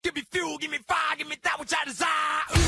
Give me fuel, give me fire, give me that which I desire. Ooh.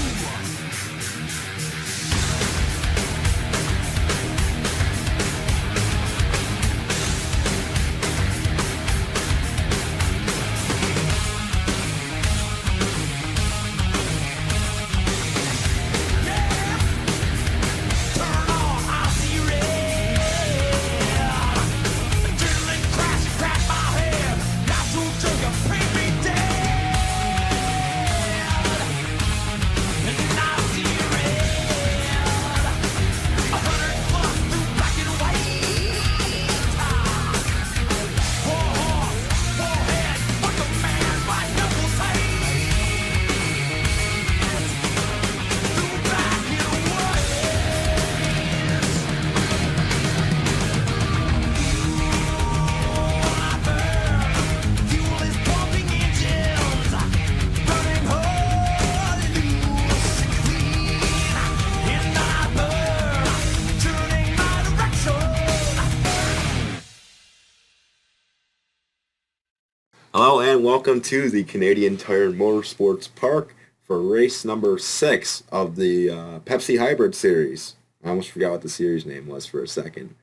Hello and welcome to the Canadian Tire Motorsports Park for race number 6 of the Pepsi Hybrid Series. I almost forgot what the series name was for a second.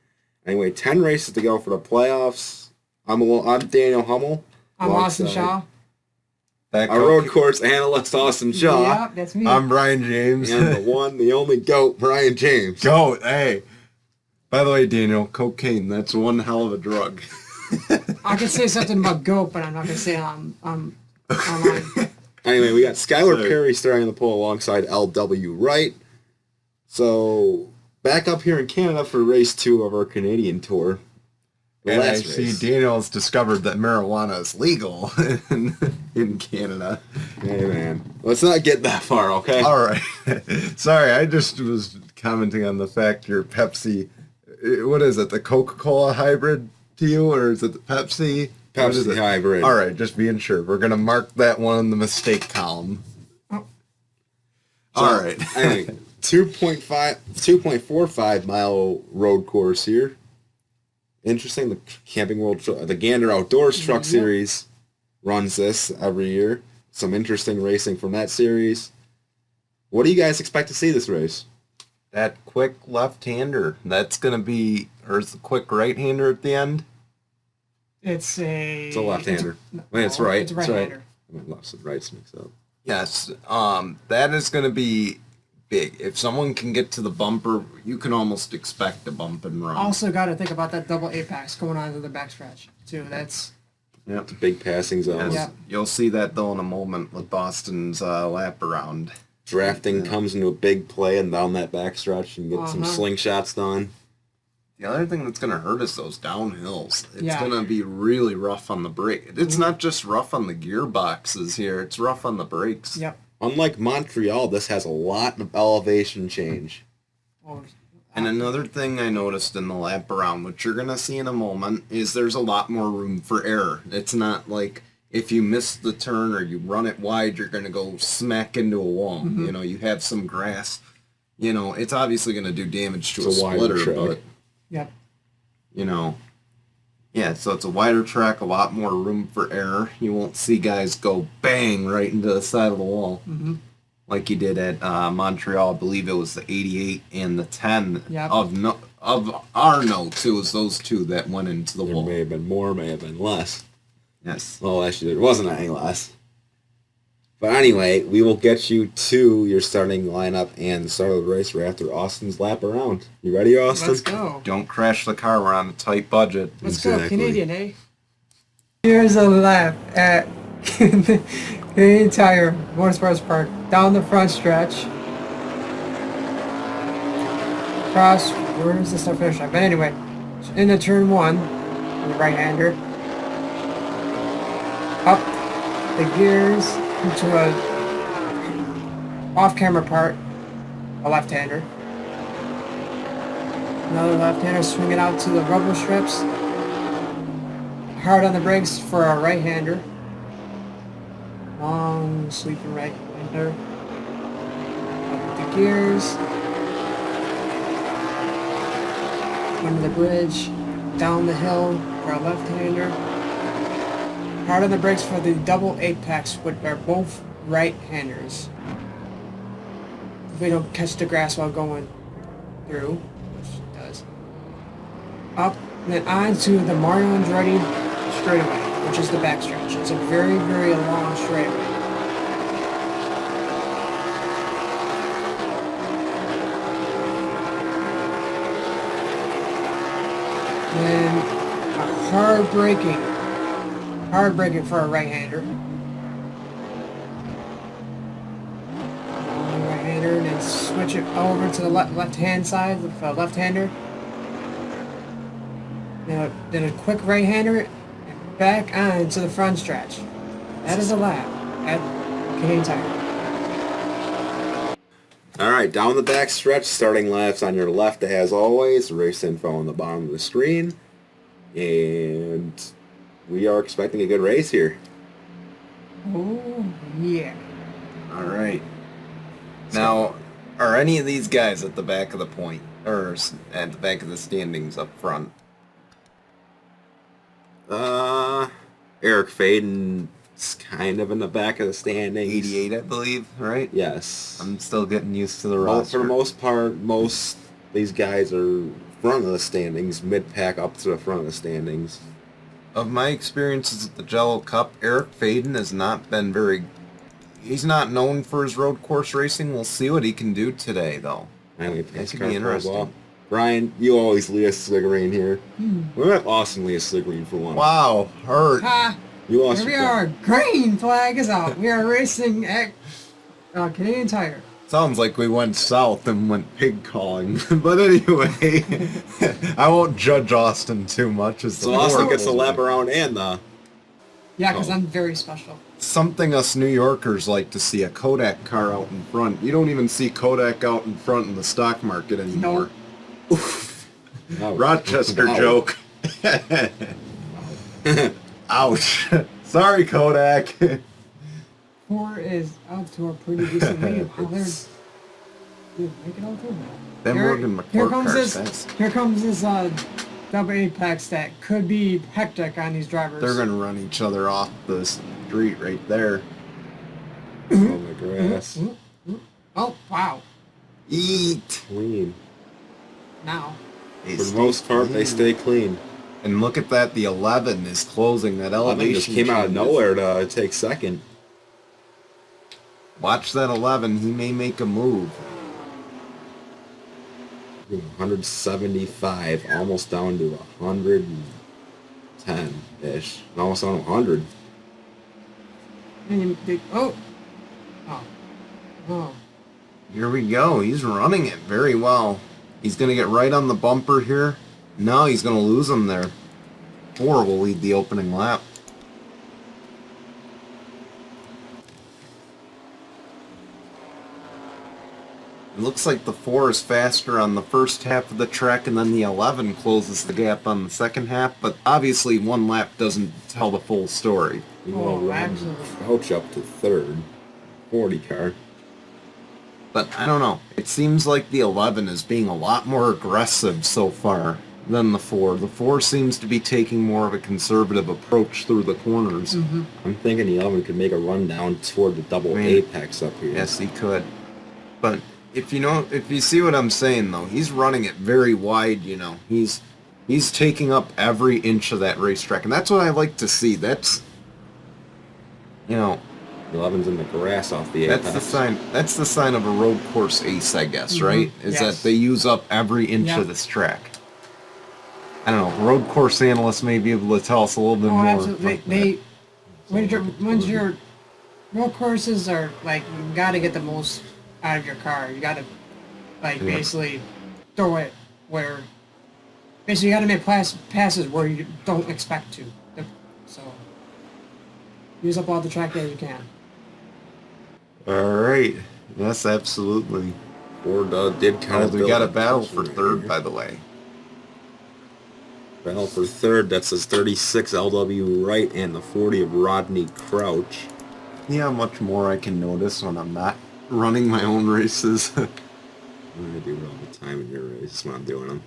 Anyway, 10 races to go for the playoffs. I'm Daniel Hummel. I'm Austin Shaw. Our road course analyst, Austin Shaw. Yeah, that's me. I'm Brian James. And the one, the only GOAT, Brian James. GOAT, hey. By the way, Daniel, cocaine, that's one hell of a drug. I can say something about GOAT, but I'm not going to say it online. Anyway, we got Skylar Perry starting the pole alongside L.W. Wright. So, back up here in Canada for race 2 of our Canadian tour. And I see Daniel's discovered that marijuana is legal in Canada. Hey, man. Let's not get that far, okay? All right. Sorry, I just was commenting on the fact your Pepsi, what is it, the Coca-Cola hybrid to you, or is it the Pepsi? Pepsi hybrid. All right, just being sure. We're going to mark that one in the mistake column. Oh. All right. Anyway, 2.45 mile road course here. Interesting. The Camping World, the Gander Outdoors Truck Series runs this every year. Some interesting racing from that series. What do you guys expect to see this race? That quick left-hander, that's going to be, or is the quick right-hander at the end? It's a left-hander. It's right. It's a right-hander. Left and right's mixed up. Yes, that is going to be big. If someone can get to the bumper, you can almost expect a bump and run. Also got to think about that double apex going on to the backstretch, too. That's... Yep. The big passing zone. Yes. You'll see that, though, in a moment with Boston's lap around. Drafting comes into a big play and down that backstretch and get some slingshots done. The other thing that's going to hurt is those downhills. It's going to be really rough on the brake. It's not just rough on the gearboxes here. It's rough on the brakes. Yep. Unlike Montreal, this has a lot of elevation change. And another thing I noticed in the lap around, which you're going to see in a moment, is there's a lot more room for error. It's not like if you miss the turn or you run it wide, you're going to go smack into a wall. Mm-hmm. You know, you have some grass. You know, it's obviously going to do damage to It's a a wider splitter, track. but, Yep. you know, yeah, so it's a wider track, a lot more room for error. You won't see guys go bang right into the side of the wall. Mm-hmm. Like you did at Montreal. I believe it was the 88 and the 10 Yep. of our notes. It was those two that went into the There wall. may have been more, may have been less. Yes. Well, actually, there wasn't any less. But anyway, we will get you to your starting lineup and the start of the race right after Austin's lap around. You ready, Austin? Let's go. Don't crash the car. We're on a tight budget. Let's go, Exactly. Canadian, eh? Here's a lap at Canadian Tire Motorsports Park. Down the front stretch. Cross, where is the start finish line? But anyway, into turn 1, the right-hander. Up the gears into a off-camera part, a left-hander. Another left-hander swinging out to the rubber strips. Hard on the brakes for a right-hander. Long sweeping right-hander. Up the gears. Under the bridge. Down the hill for a left-hander. hard on the brakes for the double apex, which are both right-handers. If we don't catch the grass while going through, which it does. Up, and then on to the Mario Andretti straightaway, which is the backstretch. It's a very, very long straightaway. And a hard braking for a right-hander. Right-hander, and then switch it over to the left-hand side with a left-hander. Then a quick right-hander, and back on to the front stretch. That is a lap at Canadian Tire. All right, down the back stretch, starting laps on your left as always. Race info on the bottom of the screen. And we are expecting a good race here. Oh, yeah. All right. Now, are any of these guys at the back of the point, or at the back of the standings up front? Eric Faden's kind of in the back of the standings. 88, I believe, right? Yes. I'm still getting used to the Well, roster. for the most part, most these guys are front of the standings, mid-pack up to the front of the standings. Of my experiences at the Jello Cup, Eric Faden has not been very... He's not known for his road course racing. We'll see what he can do today, though. Finally, That pass could car be for a interesting. while. Brian, you always lead us Sligreen here. We went Austin lead us Sligreen for one. Wow, hurt. Ha! You lost Here we your are. Green flag is out. We are racing at Canadian Tire. Sounds like we went south and went pig calling. But anyway, I won't judge Austin too much. As So the Austin four gets the goes lap by. around and the... Yeah, because Oh. I'm very special. Something us New Yorkers like to see, a Kodak car out in front. You don't even see Kodak out in front in the stock market anymore. Oh, Rochester wow. joke. Ouch. Sorry, Kodak. 4 is out to a pretty decent lead. Oh, there's... Dude, make it all through now. That Morgan McClure here comes car's this. fast. Here comes this double apex that could be hectic on these drivers. They're going to run each other off the street right there. Oh, my grass. Oh wow! Eat. Clean. Now They For the stay most part, they clean. stay clean. And look at that, the 11 is closing. That I think elevation just came out of changes. nowhere to take second. Watch that 11. He may make a move. 175, almost down to 110-ish. Almost on 100. and oh. Here we go. He's running it very well. He's going to get right on the bumper here. No, he's going to lose him there. 4 will lead the opening lap. It looks like the 4 is faster on the first half of the track, and then the 11 closes the gap on the second half, but obviously one lap doesn't tell the full story. You Oh, know, actually. Crouch up to third. 40 car. But I don't know. It seems like the 11 is being a lot more aggressive so far than the 4. The 4 seems to be taking more of a conservative approach through the corners. I'm thinking the 11 could make a run down toward the double Man. apex up here. Yes, he could. But if you see what I'm saying though, he's running it very wide, you know. He's taking up every inch of that racetrack, and that's what I like to see. That's, you know, The 11's in the grass off the apex. that's the sign of a road course ace, I guess, right? Is Yes. that they use up every inch Yep. of this track. I don't know. Road course analysts may be able to tell us a little bit Oh, more. absolutely. Once your road courses are like, you got to get the most out of your car. You got to basically throw it where. Basically, you got to make passes where you don't expect to. So use up all the track that you can. All right. Yes, absolutely. Ford did count. We got a battle for third, by the way. Battle for third. That says 36 LW Wright and the 40 of Rodney Crouch. Yeah, much more I can notice when I'm not running my own races. I do it all the time in your races when I'm doing them.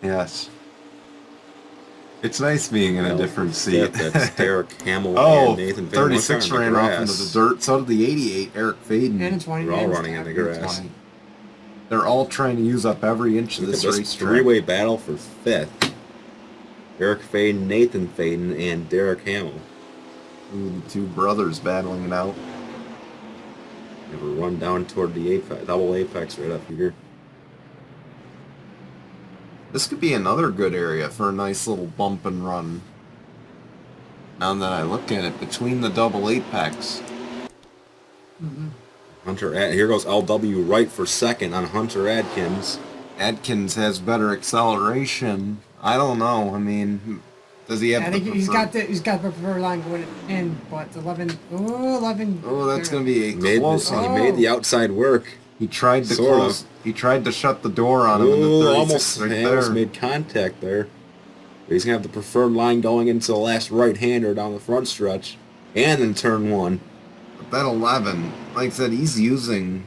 Yes. It's nice being in a different seat. That's Derek Hamill Oh, and Nathan Fayden. 36 Look, ran off into the dirt. So did the 88, Eric Faden. And 20. They're all running in the grass. 20. They're all trying to use up every inch of Look this at this racetrack. three-way battle for 5th. Eric Fayden, Nathan Fayden, and Derek Hamill. Ooh, the two brothers battling it out. Never run down toward the double apex right up here. This could be another good area for a nice little bump and run. Now that I look at it, between the double apex. Here goes LW right for 2nd on Hunter Adkins. Adkins has better acceleration. I don't know. I mean, does he have? I think he's got the preferred line going in, but 11. Oh, 11. Oh, that's gonna be a He close one. made the outside work. He tried to Sort close. He tried to shut the door on him in the Ooh, 36 almost, right he there. almost made contact there. But he's going to have the preferred line going into the last right-hander down the front stretch. And in turn 1. But that 11, like I said, he's using.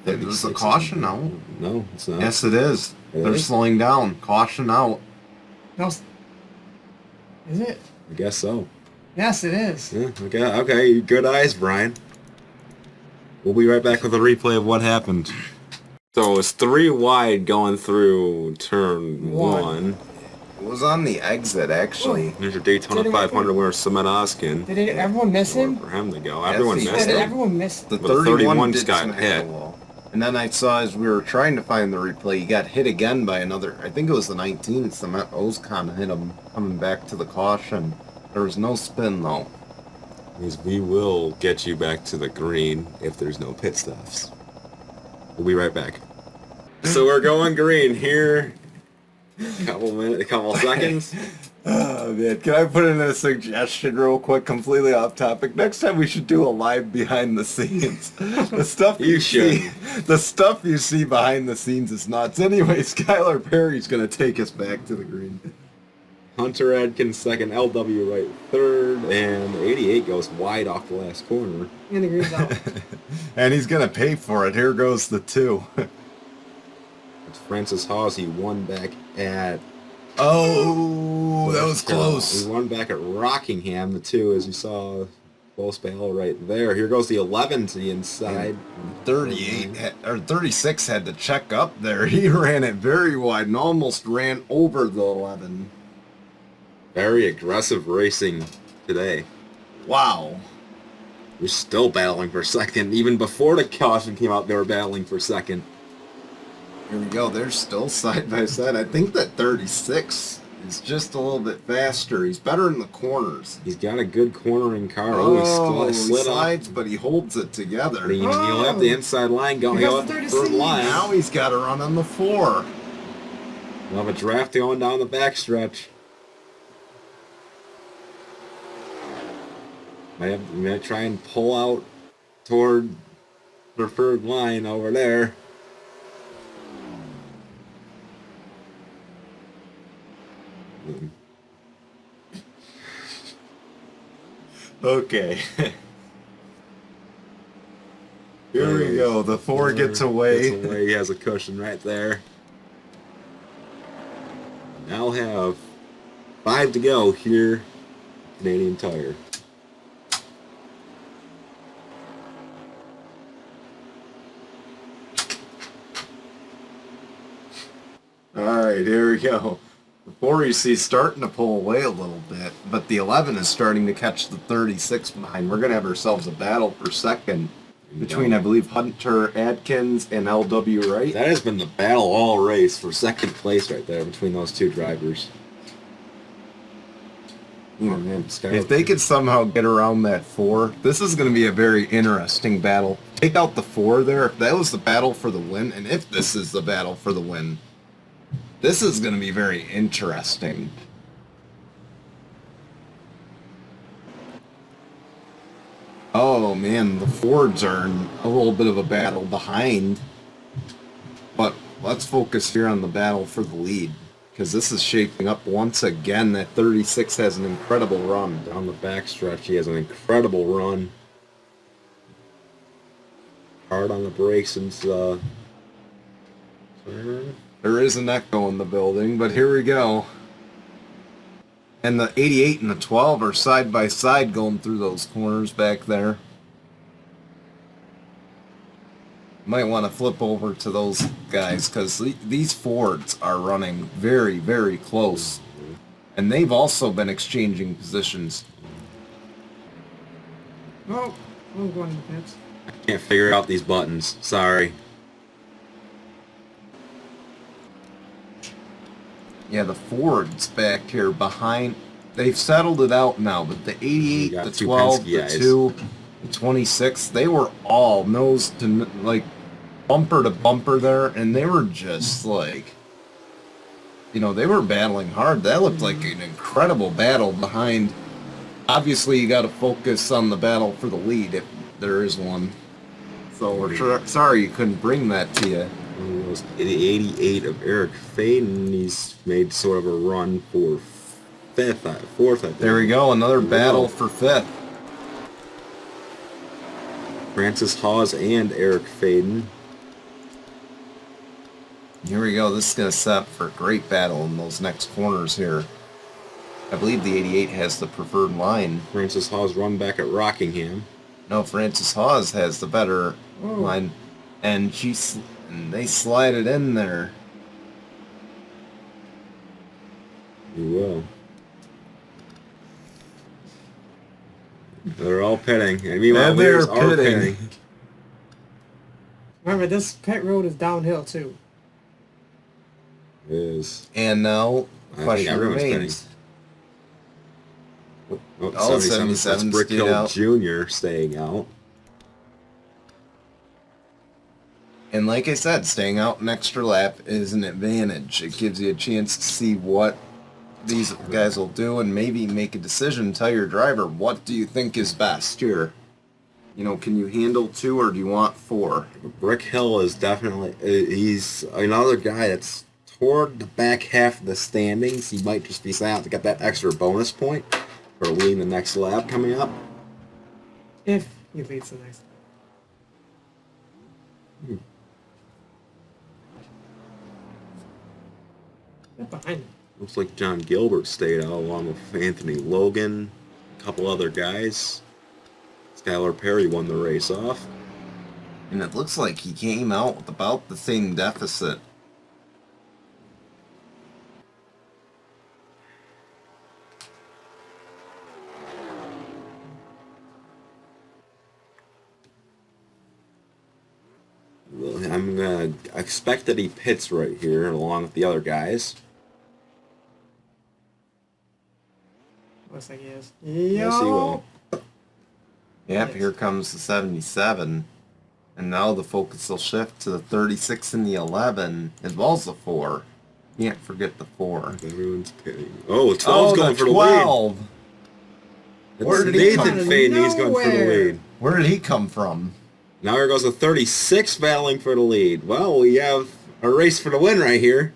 Is the caution out? No, it's not. Yes, it is. It They're is? slowing down. Caution out. No, is it? I guess so. Yes, it is. Yeah, okay. Good eyes, Brian. We'll be right back with a replay of what happened. So it's 3 wide going through turn 1. It was on the exit, actually. There's your Daytona 500 winner, Samet Oskin. Did everyone miss him? For him to go. Everyone he missed Did him. everyone miss? The But the 31 31's did got smack hit. the wall. And then I saw as we were trying to find the replay, he got hit again by another. I think it was the 19. Samet Oskan hit him coming back to the caution. There was no spin though. Means we will get you back to the green if there's no pit stops. We'll be right back. So we're going green here. A couple seconds. Oh man, can I put in a suggestion real quick, completely off topic? Next time we should do a live behind the scenes. The stuff You should. the stuff you see behind the scenes is nuts. Anyway, Skylar Perry's gonna take us back to the green. Hunter Adkins 2nd, LW right 3rd, and 88 goes wide off the last corner. And the green's out. And he's gonna pay for it. Here goes the 2. It's Francis Hawes. He won back at... Oh, that was close. He won back at Rockingham, the 2, as you saw. Close battle right there. Here goes the 11 to the inside. 36 had to check up there. He ran it very wide and almost ran over the 11. Very aggressive racing today. Wow. We're still battling for 2nd. Even before the caution came out, they were battling for 2nd. Here we go. They're still side by side. I think that 36 is just a little bit faster. He's better in the corners. He's got a good cornering car. Oh, He he slid off. slides, but he holds it together. He'll have the inside line going. Here He'll goes have the the front 36. line. Now he's got to run on the 4. We'll have a draft going down the backstretch. Might try and pull out toward the third line over there. Okay. Here we go. The 4 gets away. Gets away. He has a cushion right there. Now have 5 to go here. Canadian Tire. Alright, here we go. The 4 you see starting to pull away a little bit, but the 11 is starting to catch the 36 behind. We're going to have ourselves a battle for 2nd between, I believe, Hunter Adkins and LW Wright. That has been the battle all race for 2nd place right there between those 2 drivers. Oh, man. If they could somehow get around that 4, this is going to be a very interesting battle. Take out the 4 there. If that was the battle for the win, and if this is the battle for the win, this is going to be very interesting. Oh man, the Fords are in a little bit of a battle behind. But let's focus here on the battle for the lead, because this is shaping up once again. That 36 has an incredible run. Down the backstretch, he has an incredible run. Hard on the brakes since turn. There is an echo in the building, but here we go. And the 88 and the 12 are side by side going through those corners back there. Might want to flip over to those guys because these Fords are running very, very close. And they've also been exchanging positions. Oh, I'm going to the pits. Can't figure out these buttons. Sorry. Yeah, the Fords back here behind, they've settled it out now, but the 88, got the two 12, Penske the guys. 2, the 26, they were all nose to, like, bumper to bumper there, and they were just, like, you know, they were battling hard. That looked like an incredible battle behind. Obviously, you got to focus on the battle for the lead, if there is one. So we're sorry you couldn't bring that to you. The 88 of Eric Faden, he's made sort of a run for fourth, I think. There we go, another battle for fifth. Francis Hawes and Eric Faden. Here we go. This is going to set up for a great battle in those next corners here. I believe the 88 has the preferred line. Francis Hawes run back at Rockingham. No, Francis Hawes has the better line. And and they slide it in there. You will. They're all pitting. And meanwhile, And they're leaders are pitting. pitting. Remember, this pit road is downhill too. It is. And now, I think question everyone's remains. Oh, 77. That's 77 Brick stayed Hill out. Jr. staying out. And like I said, staying out an extra lap is an advantage. It gives you a chance to see what these guys will do and maybe make a decision. Tell your driver, what do you think is best here? You know, can you handle 2 or do you want 4? Brick Hill is definitely, he's another guy that's toward the back half of the standings. He might just be saying to get that extra bonus point for leading the next lap coming up. If he leads the next. Get behind him. Looks like John Gilbert stayed out along with Anthony Logan, a couple other guys. Skylar Perry won the race off. And it looks like he came out with about the same deficit. I'm going to expect that he pits right here along with the other guys. Looks like he is. Yes, he will. Yep, Yes. here comes the 77. And now the focus will shift to the 36 and the 11, as well as the 4. Can't forget the 4. Everyone's pitting. Oh, 12's going the for the 12. lead. Where It's did he Nathan come Faden, he's going for the nowhere. lead. Where did he come from? Now here goes the 36 battling for the lead. Well, we have a race for the win right here.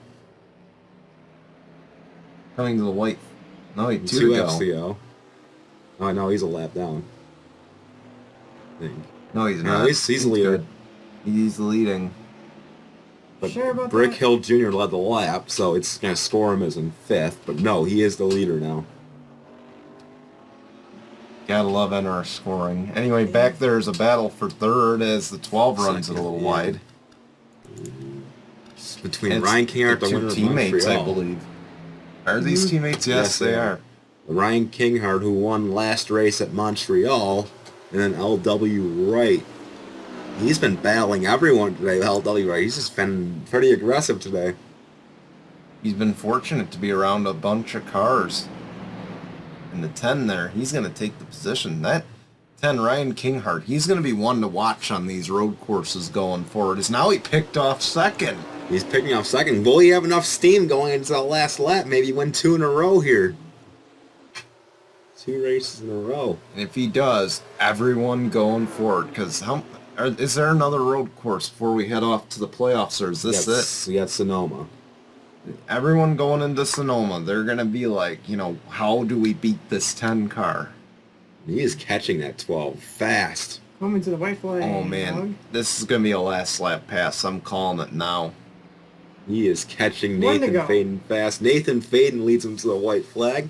Coming to the white. No, he 2 2 to go. laps to go. Oh, no, he's a lap down. I think. No, he's No, not. he's the leader. good. He's leading. But Sure about Brick that? Hill Jr. led the lap, so it's going to score him as in 5th. But no, he is the leader now. Gotta love NR scoring. Anyway, back there is a battle for 3rd as the 12 runs it a little Yeah. wide. It's between It's Ryan Kinghart, the two winner of teammates, I Montreal. believe. Are these teammates? Yes, they are. Ryan Kinghart, who won last race at Montreal, and then L.W. Wright. He's been battling everyone today, L.W. Wright. He's just been pretty aggressive today. He's been fortunate to be around a bunch of cars. And the 10 there, he's going to take the position. That 10, Ryan Kinghart, he's going to be one to watch on these road courses going forward. Is now he picked off 2nd. He's picking up 2nd. Will he have enough steam going into the last lap? Maybe win 2 in a row here. 2 races in a row. And if he does, everyone going forward. Because is there another road course before we head off to the playoffs, or is this it? We got Sonoma. Everyone going into Sonoma, they're going to be like, you know, how do we beat this 10 car? He is catching that 12 fast. Coming to the white flag. Oh, man. This is going to be a last lap pass. I'm calling it now. He is catching One to Nathan go. Faden fast. Nathan Faden leads him to the white flag.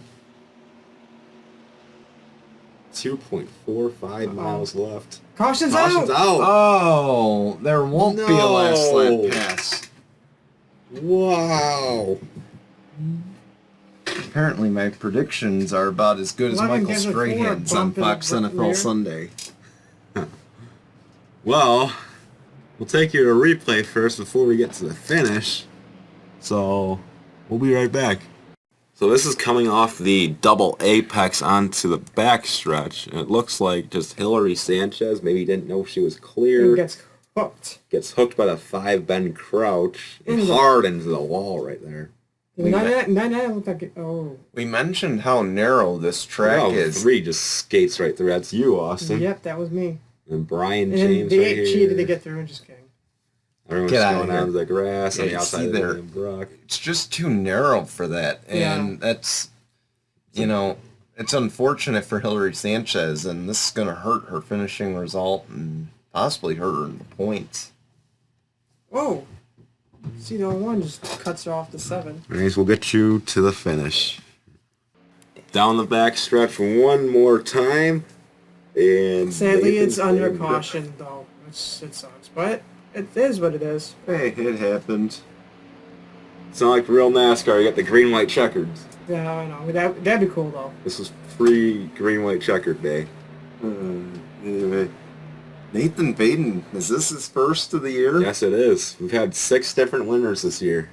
2.45 miles left. Caution's Caution's out. out. Oh, there won't be a last lap No. pass. Wow. Apparently my predictions are about as good as 11 Michael gives it 4, Strahan's on bump in Fox the NFL rear. Sunday. Well, we'll take you to a replay first before we get to the finish. So, we'll be right back. So this is coming off the double apex onto the backstretch. And it looks like just Hillary Sanchez maybe didn't know she was clear. And gets hooked. Gets hooked by the 5 bend crouch. And Into the- hard into the wall right there. 99 looked like it. Oh. We mentioned how narrow this track Oh, is. 3 just skates right through. That's you, Austin. Yep, that was me. And Brian And James they right here. cheated to get through. I'm just kidding. Everyone's Get out going of here. on the grass on Yeah, the you outside see of the there. Brook. It's just too narrow for that. And that's, you know, it's unfortunate for Hillary Sanchez, and this is going to hurt her finishing result and possibly hurt her in the points. Whoa. See, the one just cuts her off to 7. Anyways, we'll get you to the finish. Down the back stretch one more time. And Sadly, Nathan it's under Fane- caution, though. It sucks. But it is what it is. Hey, it happened. It's not like real NASCAR. You got the green, white, checkered. Yeah, I know. That'd be cool, though. This is free green, white, checkered day. Anyway, Nathan Baden, is this his first of the year? Yes, it is. We've had 6 different winners this year.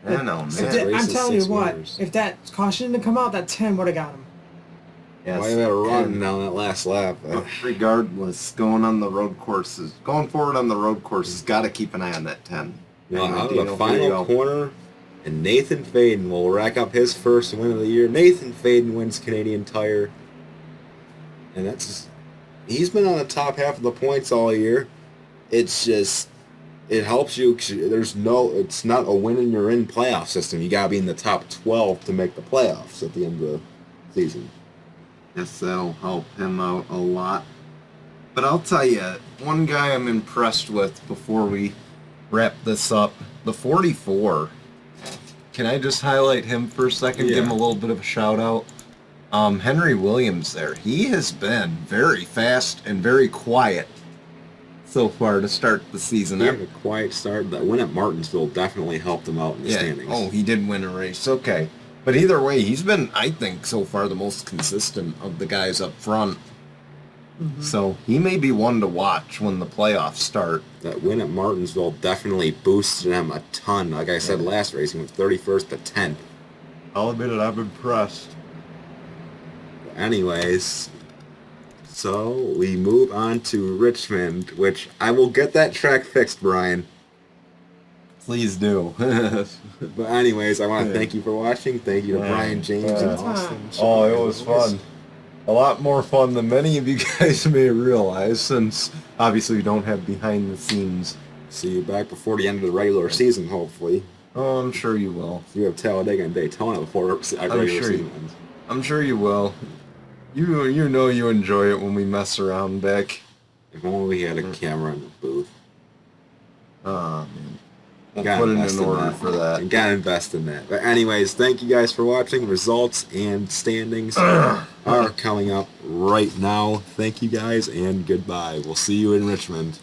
I don't know, Six man. I'm races, telling you 6 what, winners. if that caution didn't come out, that 10 would have got him. Yes, Why that run and down that last lap? regardless, going on the road courses, going forward on the road courses, got to keep an eye on that 10. Well, Anyway, out of Dino, the here you final go. corner, and Nathan Faden will rack up his first win of the year. Nathan Faden wins Canadian Tire. And he's been on the top half of the points all year. It's just, it helps you. 'Cause it's not a win and you're in playoff system. You got to be in the top 12 to make the playoffs at the end of the season. Yes, that'll help him out a lot. But I'll tell you, one guy I'm impressed with before we wrap this up, the 44. Can I just highlight him for a second? Yeah. Give him a little bit of a shout out. Henry Williams there. He has been very fast and very quiet so far to start the season. He had a quiet start. That win at Martinsville definitely helped him out in the standings. Oh, he did win a race. Okay. But either way, he's been, I think, so far the most consistent of the guys up front. So he may be one to watch when the playoffs start. That win at Martinsville definitely boosted him a ton. Like I said last race, he went 31st to 10th. I'll admit it, I'm impressed. Anyways, so we move on to Richmond, which I will get that track fixed, Brian. Please do. But anyways, I want to thank you for watching. Thank you to Brian James and Anytime. Austin. Oh, it was fun. A lot more fun than many of you guys may realize, since obviously we don't have behind the scenes. See you back before the end of the regular season, hopefully. Oh, I'm sure you will. You have Talladega and Daytona before regular sure season you- ends. I'm sure you will. You know you enjoy it when we mess around back. If only we had a camera in the booth. Oh, man. We'll Gotta put it invest in order that. for that. You gotta invest in that. But anyways, thank you guys for watching. Results and standings are coming up right now. Thank you guys and goodbye. We'll see you in Richmond.